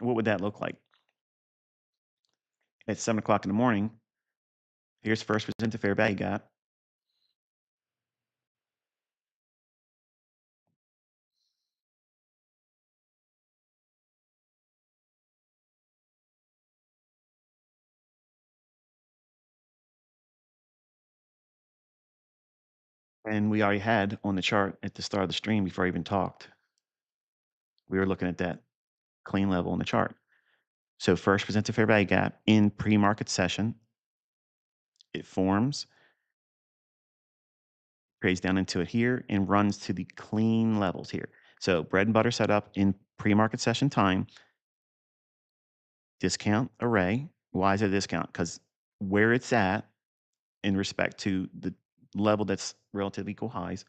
What would that look like? At 7 o'clock in the morning, here's first presented fair value gap. And we already had on the chart at the start of the stream before I even talked, we were looking at that clean level in the chart. So first presented fair value gap in pre-market session, it forms, trades down into it here, and runs to the clean levels here. So bread and butter setup in pre-market session time, discount array. Why is it a discount? Because where it's at in respect to the level that's relatively equal highs,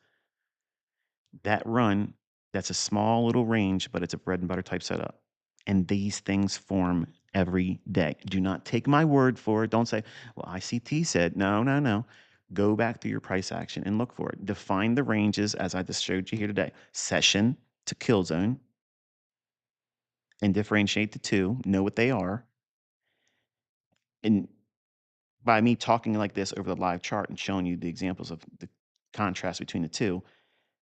that run, that's a small little range, but it's a bread and butter type setup. And these things form every day. Do not take my word for it. Don't say, well, ICT said, no, no, no. Go back to your price action and look for it. Define the ranges as I just showed you here today. Session to kill zone and differentiate the two, know what they are. And by me talking like this over the live chart and showing you the examples of the contrast between the two,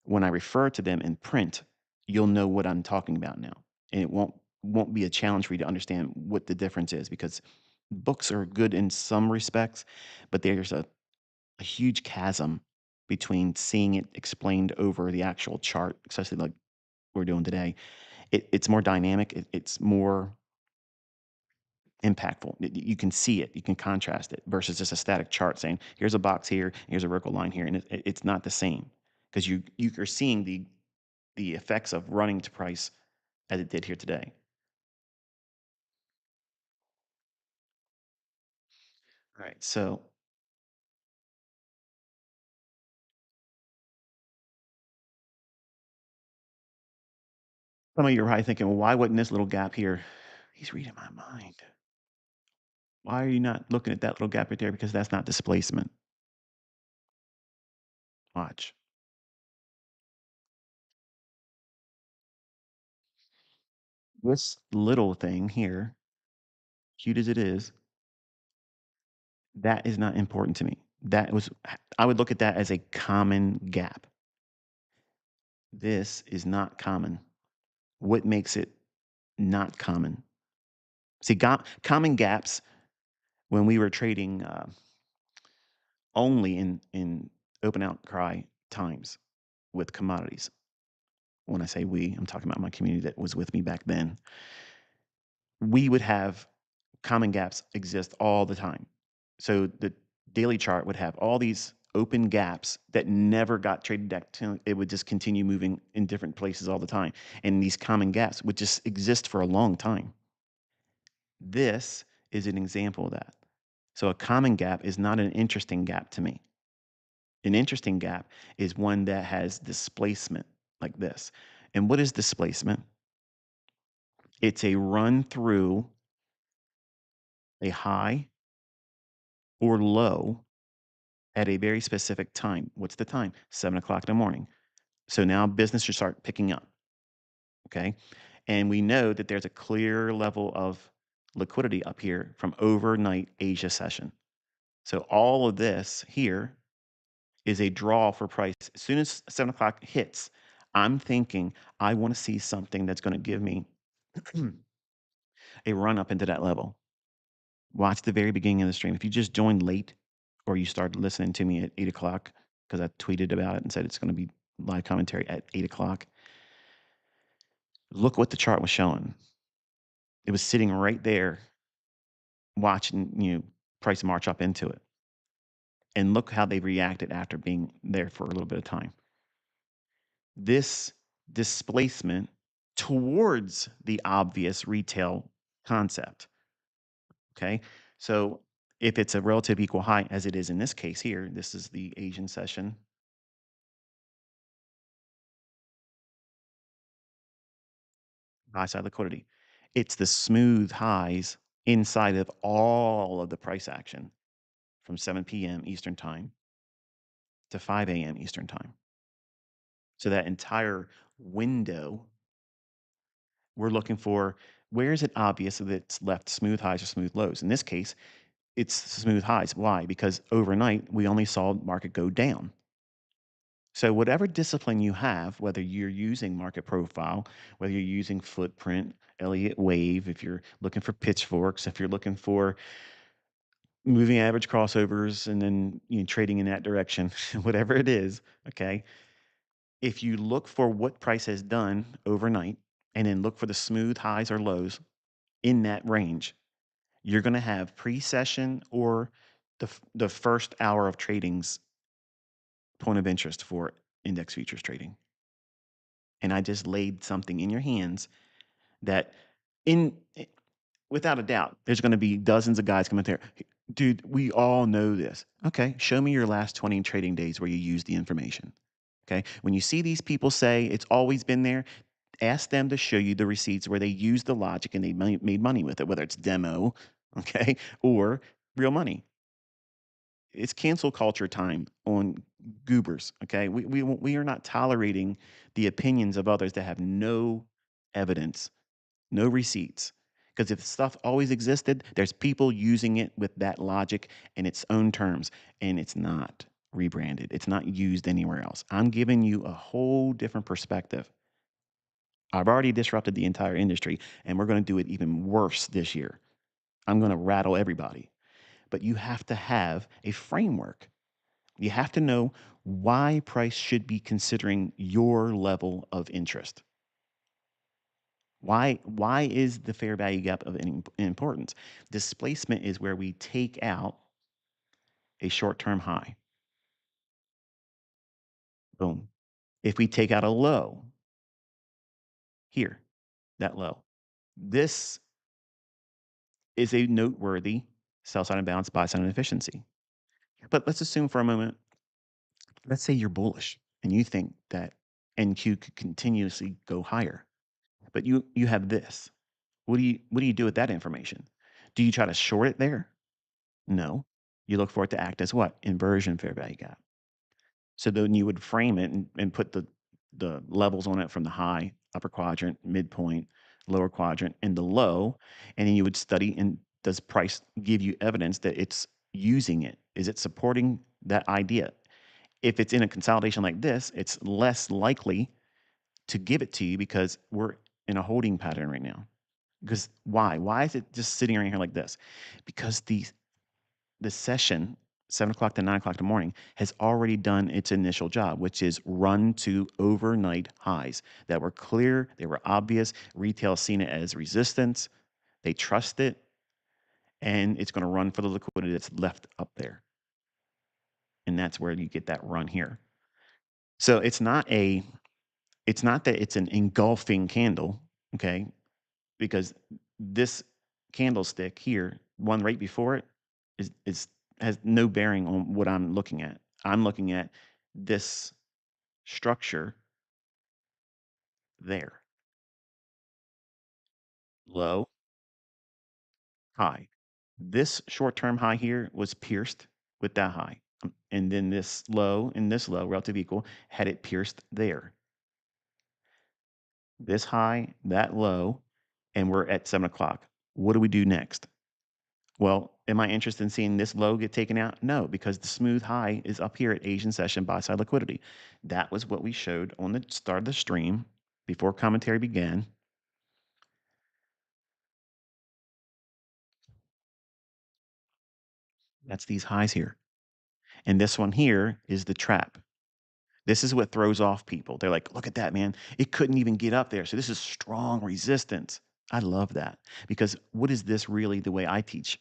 when I refer to them in print, you'll know what I'm talking about now. And it won't be a challenge for you to understand what the difference is, because books are good in some respects, but there's a huge chasm between seeing it explained over the actual chart, especially like we're doing today. It's more dynamic. It's more impactful. You can see it, you can contrast it versus just a static chart saying, here's a box here, here's a vertical line here. And it's not the same, because you're seeing the effects of running to price as it did here today. All right, so some of you are probably thinking, well, why wouldn't this little gap here? He's reading my mind. Why are you not looking at that little gap right there? Because that's not displacement. Watch. This little thing here, cute as it is, that is not important to me. I would look at that as a common gap. This is not common. What makes it not common? See, common gaps, when we were trading only in open outcry times with commodities. When I say we, I'm talking about my community that was with me back then. We would have common gaps exist all the time. So the daily chart would have all these open gaps that never got traded back to, it would just continue moving in different places all the time. And these common gaps would just exist for a long time. This is an example of that. So a common gap is not an interesting gap to me. An interesting gap is one that has displacement like this. And what is displacement? It's a run through a high or low at a very specific time. What's the time? 7 o'clock in the morning. So now business should start picking up. Okay. And we know that there's a clear level of liquidity up here from overnight Asia session. So all of this here is a draw for price. As soon as 7 o'clock hits, I'm thinking I want to see something that's going to give me a run up into that level. Watch the very beginning of the stream. If you just joined late or you started listening to me at 8 o'clock, because I tweeted about it and said it's going to be live commentary at 8 o'clock, look what the chart was showing. It was sitting right there watching price march up into it. And look how they reacted after being there for a little bit of time. This displacement towards the obvious retail concept. Okay. So if it's a relative equal high, as it is in this case here, this is the Asian session. High side liquidity. It's the smooth highs inside of all of the price action from 7 p.m. Eastern time to 5 a.m. Eastern time. So that entire window, we're looking for Where is it obvious that it's left smooth highs or smooth lows? In this case, it's smooth highs. Why? Because overnight we only saw market go down. So whatever discipline you have, whether you're using market profile, whether you're using footprint, Elliott wave, if you're looking for pitchforks, if you're looking for moving average crossovers and then trading in that direction, whatever it is, okay? If you look for what price has done overnight and then look for the smooth highs or lows in that range, you're going to have pre-session or the first hour of trading's point of interest for index futures trading. And I just laid something in your hands that in without a doubt, there's going to be dozens of guys coming there. Dude, we all know this. Okay, show me your last 20 trading days where you used the information. Okay, when you see these people say it's always been there, ask them to show you the receipts where they used the logic and they made money with it, whether it's demo, okay, or real money. It's cancel culture time on goobers. Okay, we are not tolerating the opinions of others that have no evidence, no receipts. Because if stuff always existed, there's people using it with that logic in its own terms, and it's not rebranded. It's not used anywhere else. I'm giving you a whole different perspective. I've already disrupted the entire industry, and we're going to do it even worse this year. I'm going to rattle everybody. But you have to have a framework. You have to know why price should be considering your level of interest. Why is the fair value gap of any importance? Displacement is where we take out a short-term high. Boom. If we take out a low here, that low, this is a noteworthy sell side imbalance, buy side inefficiency. But let's assume for a moment, let's say you're bullish and you think that NQ could continuously go higher, but you have this. What do you do with that information? Do you try to short it there? No. You look for it to act as what? Inversion fair value gap. So then you would frame it and put the levels on it from the high, upper quadrant, midpoint, lower quadrant, and the low, and then you would study, and does price give you evidence that it's using it? Is it supporting that idea? If it's in a consolidation like this, it's less likely to give it to you because we're in a holding pattern right now. Because why? Why is it just sitting right here like this? Because the session, 7 o'clock to 9 o'clock in the morning, has already done its initial job, which is run to overnight highs that were clear, they were obvious. Retail seen it as resistance. They trust it, and it's going to run for the liquidity that's left up there. And that's where you get that run here. So it's not that it's an engulfing candle, okay? Because this candlestick here, one right before it, is has no bearing on what I'm looking at. I'm looking at this structure there. Low, high. This short-term high here was pierced with that high. And then this low and this low, relative equal, had it pierced there. This high, that low, and we're at 7 o'clock. What do we do next? Well, am I interested in seeing this low get taken out? No, because the smooth high is up here at Asian session buy side liquidity. That was what we showed on the start of the stream before commentary began. That's these highs here. And this one here is the trap. This is what throws off people. They're like, look at that, man. It couldn't even get up there. So this is strong resistance. I love that because what is this really the way I teach?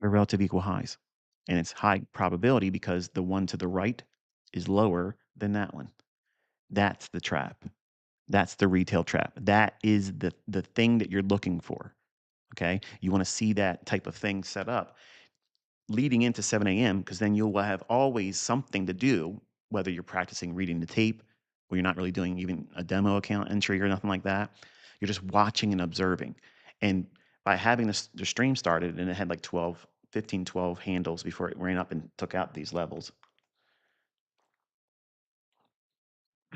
They're relative equal highs. And it's high probability because the one to the right is lower than that one. That's the trap. That's the retail trap. That is the thing that you're looking for. Okay. You want to see that type of thing set up leading into 7 a.m. because then you'll have always something to do, whether you're practicing reading the tape or you're not really doing even a demo account entry or nothing like that. You're just watching and observing. And by having the stream started and it had like 12 15, 12 handles before it ran up and took out these levels.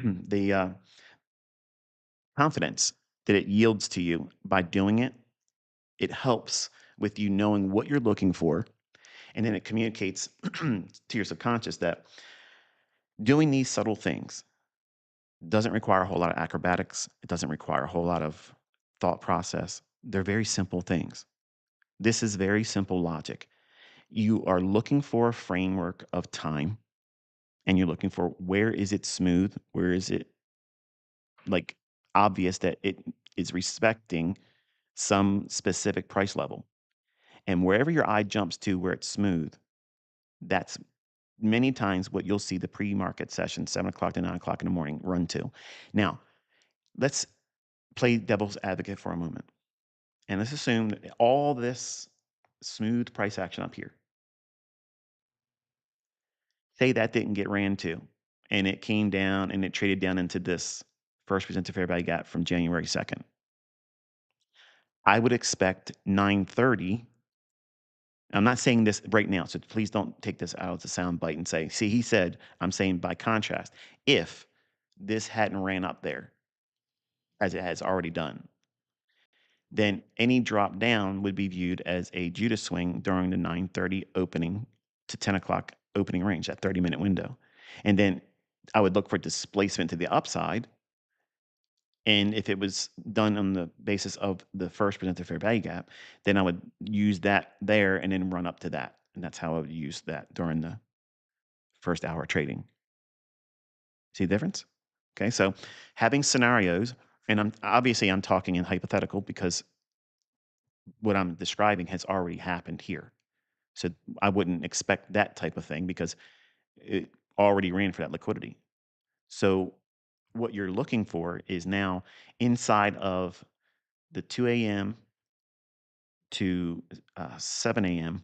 The confidence that it yields to you by doing it, it helps with you knowing what you're looking for. And then it communicates to your subconscious that doing these subtle things doesn't require a whole lot of acrobatics. It doesn't require a whole lot of thought process. They're very simple things. This is very simple logic. You are looking for a framework of time and you're looking for where is it smooth? Where is it like obvious that it is respecting some specific price level? And wherever your eye jumps to where it's smooth, that's many times what you'll see the pre-market session, 7 o'clock to 9 o'clock in the morning, run to. Now, let's play devil's advocate for a moment. And let's assume that all this smooth price action up here, say that didn't get ran to, and it came down and it traded down into this first presented fair value gap from January 2nd. I would expect 9:30. I'm not saying this right now, so please don't take this out as a sound bite and say, see, he said, I'm saying by contrast, if this hadn't ran up there as it has already done, then any drop down would be viewed as a Judas swing during the 9:30 opening to 10 o'clock opening range, that 30-minute window. And then I would look for displacement to the upside. And if it was done on the basis of the first presented fair value gap, then I would use that there and then run up to that. And that's how I would use that during the first hour of trading. See the difference? Okay, so having scenarios, and I'm talking in hypothetical because what I'm describing has already happened here. So I wouldn't expect that type of thing because it already ran for that liquidity. So what you're looking for is now inside of the 2 a.m. to 7 a.m.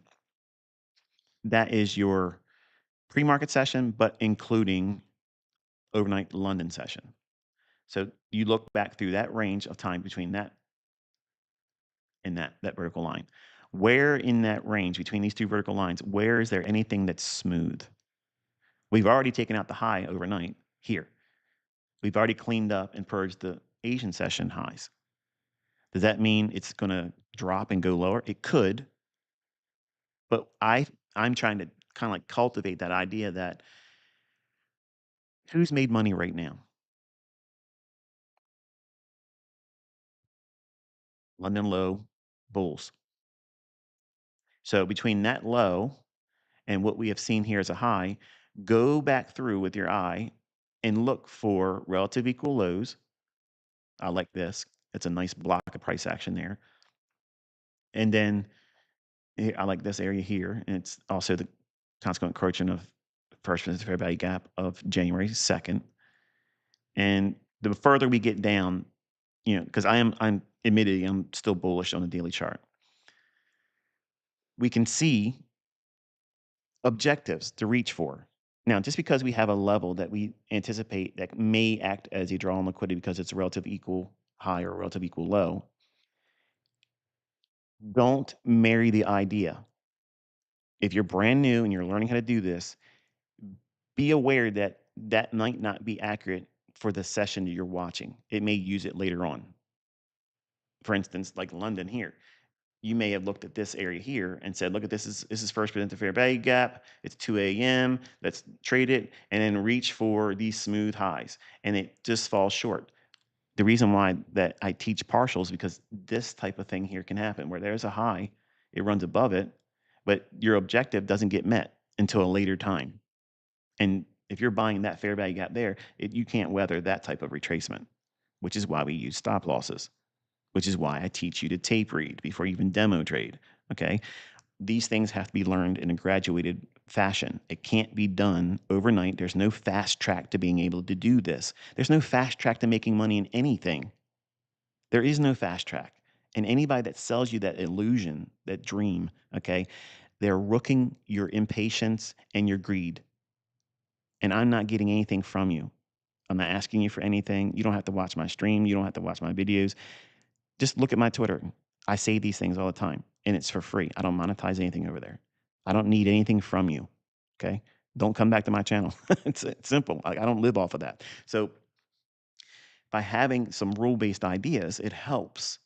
That is your pre-market session, but including overnight London session. So you look back through that range of time between that and that vertical line. Where in that range between these two vertical lines, where is there anything that's smooth? We've already taken out the high overnight here. We've already cleaned up and purged the Asian session highs. Does that mean it's going to drop and go lower? It could, but I'm trying to kind of like cultivate that idea that who's made money right now? London low, bulls. So between that low and what we have seen here as a high, go back through with your eye and look for relative equal lows. I like this. It's a nice block of price action there. And then I like this area here. And it's also the consequent correction of first presented fair value gap of January 2nd. And the further we get down, because I'm admittedly, I'm still bullish on the daily chart. We can see objectives to reach for. Now, just because we have a level that we anticipate that may act as a draw on liquidity because it's a relative equal high or relative equal low, don't marry the idea. If you're brand new and you're learning how to do this, be aware that that might not be accurate for the session that you're watching. It may use it later on. For instance, like London here, you may have looked at this area here and said, look at this is first presented fair value gap. It's 2 a.m. Let's trade it and then reach for these smooth highs. And it just falls short. The reason why that I teach partials is because this type of thing here can happen where there's a high, it runs above it, but your objective doesn't get met until a later time. And if you're buying that fair value gap there, you can't weather that type of retracement, which is why we use stop losses, which is why I teach you to tape read before you even demo trade. Okay. These things have to be learned in a graduated fashion. It can't be done overnight. There's no fast track to being able to do this. There's no fast track to making money in anything. There is no fast track. And anybody that sells you that illusion, that dream, okay, they're rooking your impatience and your greed. And I'm not getting anything from you. I'm not asking you for anything. You don't have to watch my stream. You don't have to watch my videos. Just look at my Twitter. I say these things all the time. and it's for free. I don't monetize anything over there. I don't need anything from you. Okay. Don't come back to my channel. It's simple. I don't live off of that. So by having some rule based ideas, it helps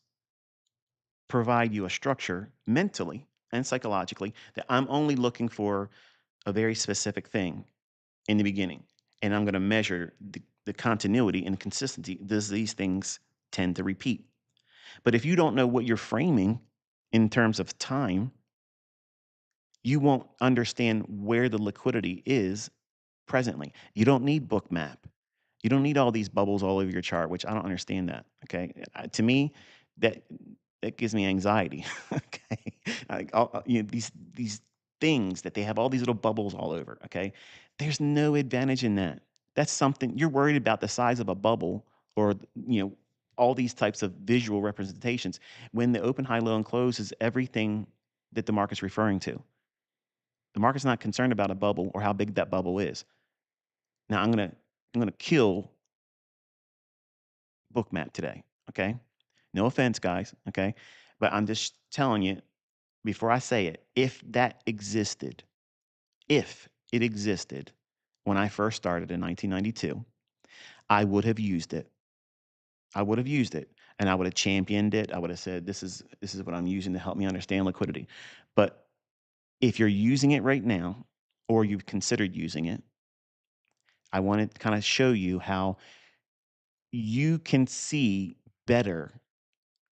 provide you a structure mentally and psychologically that I'm only looking for a very specific thing in the beginning. And I'm going to measure the continuity and consistency. Does these things tend to repeat? But if you don't know what you're framing in terms of time, you won't understand where the liquidity is presently. You don't need bookmap. You don't need all these bubbles all over your chart, which I don't understand that. Okay, to me, that that gives me anxiety. Okay, like these things that they have all these little bubbles all over. Okay, there's no advantage in that. That's something you're worried about the size of a bubble or all these types of visual representations when the open, high, low, and close is everything that the market's referring to. The market's not concerned about a bubble or how big that bubble is. Now I'm gonna kill bookmap today. Okay. No offense, guys. Okay. But I'm just telling you before I say it, if it existed when I first started in 1992, I would have used it. I would have used it and I would have championed it. I would have said, this is what I'm using to help me understand liquidity. But if you're using it right now or you've considered using it, I want to kind of show you how you can see better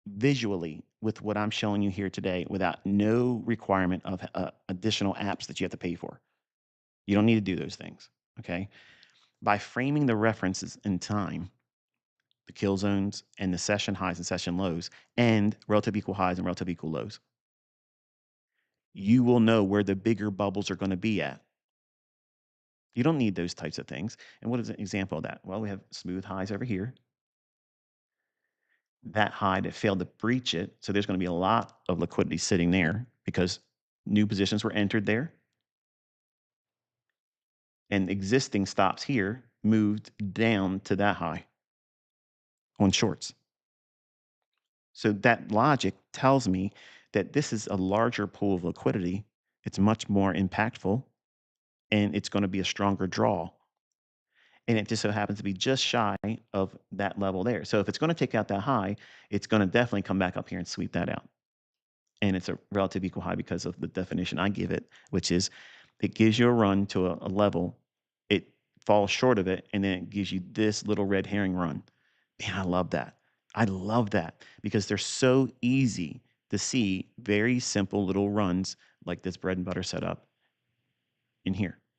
visually with what I'm showing you here today without no requirement of additional apps that you have to pay for. You don't need to do those things. Okay. By framing the references in time, the kill zones and the session highs and session lows, and relative equal highs and relative equal lows, you will know where the bigger bubbles are going to be at. You don't need those types of things. And what is an example of that? Well, we have smooth highs over here, that high that failed to breach it. So there's going to be a lot of liquidity sitting there because new positions were entered there and existing stops here moved down to that high on shorts. So that logic tells me that this is a larger pool of liquidity. It's much more impactful and it's going to be a stronger draw. And it just so happens to be just shy of that level there. So if it's going to take out that high, it's going to definitely come back up here and sweep that out. And it's a relative equal high because of the definition I give it, which is it gives you a run to a level, it falls short of it, and then it gives you this little red herring run. Man, I love that. I love that because they're so easy to see very simple little runs like this bread and butter setup in here.